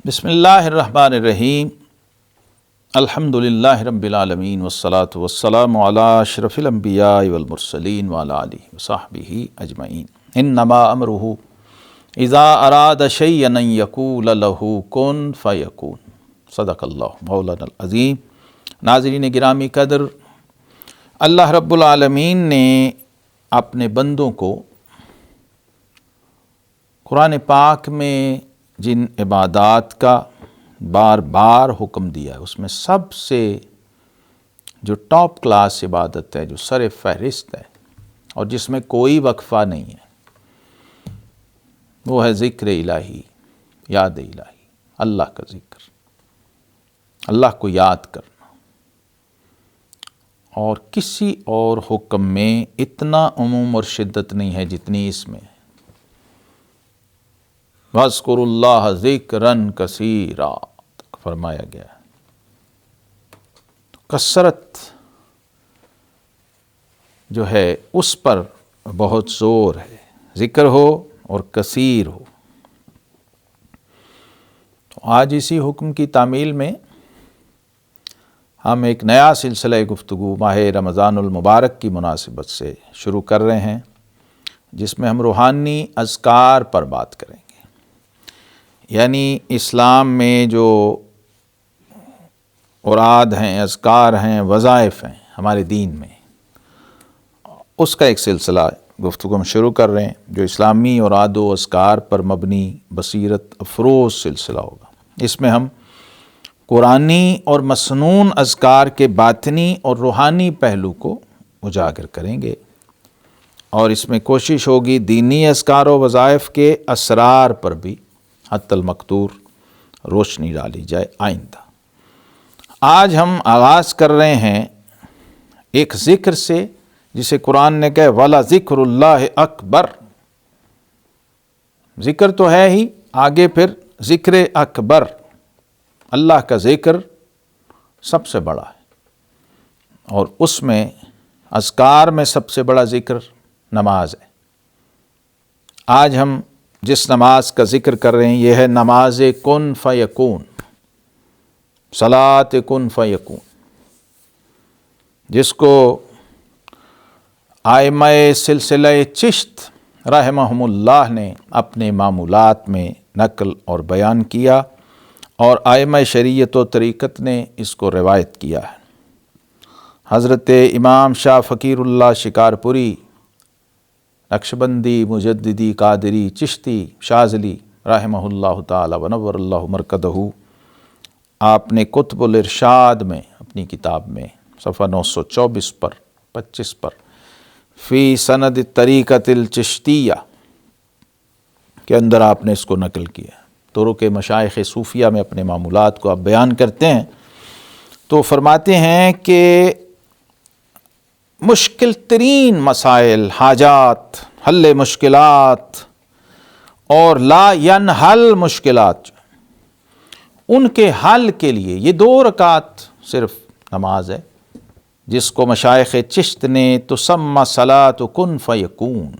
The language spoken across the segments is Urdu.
بسم اللہ الرحمن الرحیم الحمد للہ رب العالمین والصلاة والسلام علی اشرف الانبیاء والمرسلین وعلی آلہ وصحبہ اجمعین۔ انما امرہ اذا اراد شیئا ان یقول لہ کن فیکون۔ صدق اللہ مولانا العظیم۔ ناظرین گرامی قدر، اللہ رب العالمین نے اپنے بندوں کو قرآن پاک میں جن عبادات کا بار بار حکم دیا ہے، اس میں سب سے جو ٹاپ کلاس عبادت ہے، جو سر فہرست ہے اور جس میں کوئی وقفہ نہیں ہے، وہ ہے ذکر الہی، یاد الہی، اللہ کا ذکر، اللہ کو یاد کرنا۔ اور کسی اور حکم میں اتنا عموم اور شدت نہیں ہے جتنی اس میں ہے۔ وَاذْكُرُوا اللَّهَ ذِكْرًا كَثِيرًا فرمایا گیا ہے۔ کثرت جو ہے اس پر بہت زور ہے، ذکر ہو اور کثیر ہو۔ آج اسی حکم کی تعمیل میں ہم ایک نیا سلسلہ گفتگو ماہ رمضان المبارک کی مناسبت سے شروع کر رہے ہیں، جس میں ہم روحانی اذکار پر بات کریں گے۔ یعنی اسلام میں جو اوراد ہیں، اذکار ہیں، وظائف ہیں ہمارے دین میں، اس کا ایک سلسلہ گفتگو ہم شروع کر رہے ہیں، جو اسلامی اوراد و اذکار پر مبنی بصیرت افروز سلسلہ ہوگا۔ اس میں ہم قرآنی اور مسنون اذکار کے باطنی اور روحانی پہلو کو اجاگر کریں گے، اور اس میں کوشش ہوگی دینی اذکار و وظائف کے اسرار پر بھی حتی المقدور روشنی ڈالی جائے آئندہ۔ آج ہم آغاز کر رہے ہیں ایک ذکر سے جسے قرآن نے کہا وَلَذِكْرُ اللَّهِ اکبر۔ ذکر تو ہے ہی، آگے پھر ذکر اکبر، اللہ کا ذکر سب سے بڑا ہے، اور اس میں اذکار میں سب سے بڑا ذکر نماز ہے۔ آج ہم جس نماز کا ذکر کر رہے ہیں یہ ہے نماز کن فیکون، صلاۃ کن فیکون، جس کو ائمہ سلسلہ چشت رحمہم اللہ نے اپنے معمولات میں نقل اور بیان کیا، اور ائمہ شریعت و طریقت نے اس کو روایت کیا ہے۔ حضرت امام شاہ فقیر اللہ شکارپوری، نقشبندی، مجددی، قادری، چشتی، شاذلی رحمہ اللہ تعالی ونور اللہ مرکدہ، آپ نے کتب الارشاد میں اپنی کتاب میں صفحہ 924 پر 25 پر فی سند طریقۃ الچشتیہ کے اندر آپ نے اس کو نقل کیا۔ طرق مشائخ صوفیہ میں اپنے معمولات کو آپ بیان کرتے ہیں تو فرماتے ہیں کہ مشکل ترین مسائل، حاجات، حل مشکلات اور لا ینحل مشکلات، ان کے حل کے لیے یہ 2 رکعت صرف نماز ہے، جس کو مشائخ چشت نے تسمى صلاۃ کن فیکون،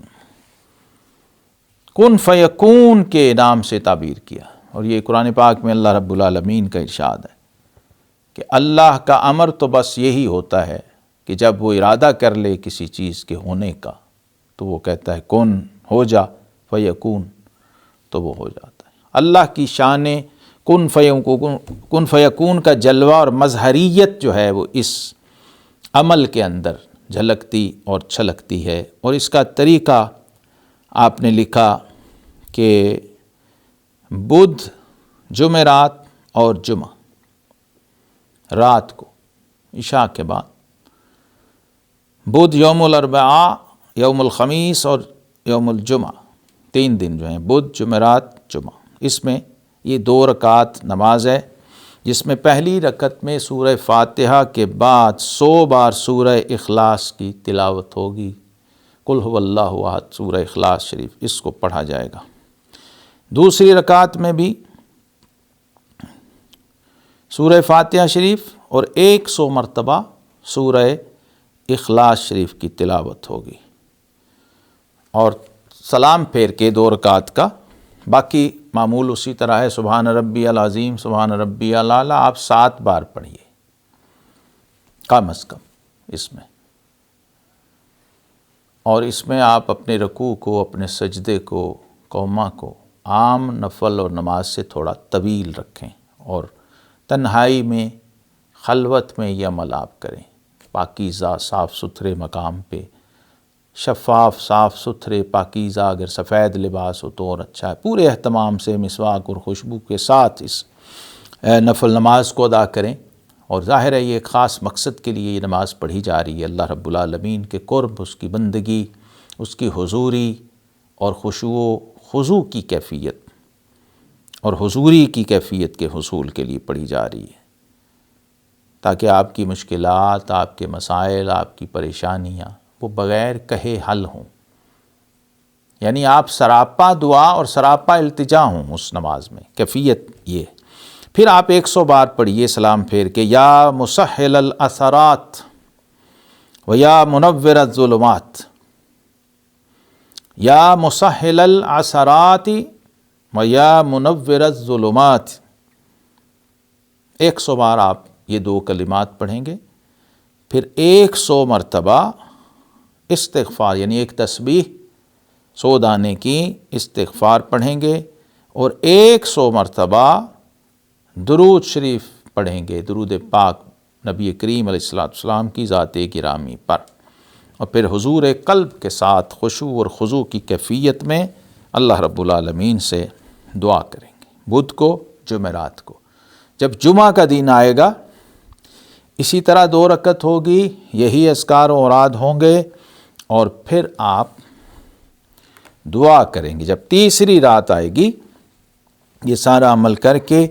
کن فیکون کے نام سے تعبیر کیا۔ اور یہ قرآن پاک میں اللہ رب العالمین کا ارشاد ہے کہ اللہ کا امر تو بس یہی ہوتا ہے کہ جب وہ ارادہ کر لے کسی چیز کے ہونے کا تو وہ کہتا ہے کن، ہو جا، فیکون، تو وہ ہو جاتا ہے۔ اللہ کی شان کن فیکون کا جلوہ اور مظہریت جو ہے وہ اس عمل کے اندر جھلکتی اور چھلکتی ہے۔ اور اس کا طریقہ آپ نے لکھا کہ بدھ، جمعرات اور جمعہ، رات کو عشاء کے بعد، بدھ یوم الاربعاء، یوم الخمیس اور یوم الجمعہ، 3 دن جو ہیں، بدھ، جمعرات، جمعہ، اس میں یہ 2 رکعت نماز ہے، جس میں پہلی رکعت میں سورہ فاتحہ کے بعد 100 بار سورہ اخلاص کی تلاوت ہوگی، قل هو اللہ احد، سورہ اخلاص شریف، اس کو پڑھا جائے گا۔ دوسری رکعت میں بھی سورہ فاتحہ شریف اور 100 مرتبہ سورہ اخلاص شریف کی تلاوت ہوگی، اور سلام پھیر کے 2 رکعت کا باقی معمول اسی طرح ہے، سبحان ربی العظیم، سبحان ربی الاعلیٰ آپ 7 بار پڑھیے کم از کم اس میں، اور اس میں آپ اپنے رکوع کو، اپنے سجدے کو، قوما کو عام نفل اور نماز سے تھوڑا طویل رکھیں، اور تنہائی میں، خلوت میں یہ عمل آپ کریں، پاکیزہ صاف ستھرے مقام پہ، شفاف صاف ستھرے پاکیزہ، اگر سفید لباس ہو تو اور اچھا ہے، پورے اہتمام سے مسواک اور خوشبو کے ساتھ اس نفل نماز کو ادا کریں۔ اور ظاہر ہے یہ ایک خاص مقصد کے لیے یہ نماز پڑھی جا رہی ہے، اللہ رب العالمین کے قرب، اس کی بندگی، اس کی حضوری اور خضوع کی کیفیت اور حضوری کی کیفیت کے حصول کے لیے پڑھی جا رہی ہے، تاکہ آپ کی مشکلات، آپ کے مسائل، آپ کی پریشانیاں وہ بغیر کہے حل ہوں، یعنی آپ سراپا دعا اور سراپا التجا ہوں اس نماز میں، کیفیت یہ۔ پھر آپ 100 بار پڑھیے سلام پھیر کے، یا مسہل العثرات و یا منور الظلمات، یا مسہل العثرات و یا منور الظلمات، 100 بار آپ یہ 2 کلمات پڑھیں گے، پھر 100 مرتبہ استغفار، یعنی ایک تسبیح 100 دانے کی استغفار پڑھیں گے، اور 100 مرتبہ درود شریف پڑھیں گے، درود پاک نبی کریم علیہ السلام کی ذات گرامی پر، اور پھر حضور قلب کے ساتھ خشوع اور خضوع کی کیفیت میں اللہ رب العالمین سے دعا کریں گے۔ بدھ کو، جمعرات کو، جب جمعہ کا دن آئے گا اسی طرح 2 رکعت ہوگی، یہی اذکار و اوراد ہوں گے، اور پھر آپ دعا کریں گے۔ جب تیسری رات آئے گی یہ سارا عمل کر کے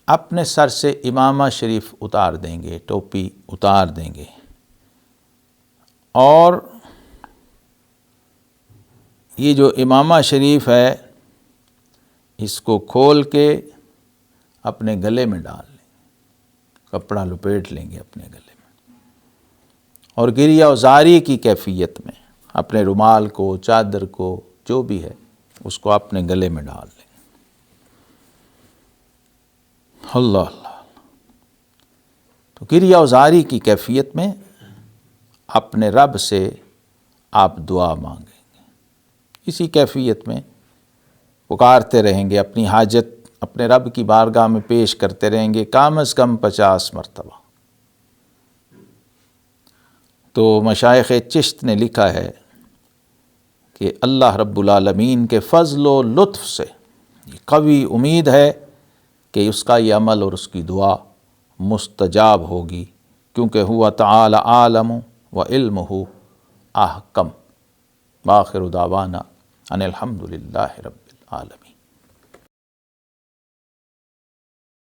اپنے سر سے امامہ شریف اتار دیں گے، ٹوپی اتار دیں گے، اور یہ جو امامہ شریف ہے اس کو کھول کے اپنے گلے میں ڈال لیں گے، کپڑا لپیٹ لیں گے اپنے گلے میں، اور گریہ وزاری کی کیفیت میں اپنے رومال کو، چادر کو، جو بھی ہے اس کو اپنے گلے میں ڈال لیں۔ اللہ اللہ، تو گریہ وزاری کی کیفیت میں اپنے رب سے آپ دعا مانگیں گے، اسی کیفیت میں پکارتے رہیں گے، اپنی حاجت اپنے رب کی بارگاہ میں پیش کرتے رہیں گے کم از کم 50 مرتبہ۔ تو مشائخ چشت نے لکھا ہے کہ اللہ رب العالمین کے فضل و لطف سے یہ قوی امید ہے کہ اس کا یہ عمل اور اس کی دعا مستجاب ہوگی، کیونکہ ہوا تعالی عالم و علمہ احکم۔ وآخر دعوانا ان الحمد للہ رب العالمین۔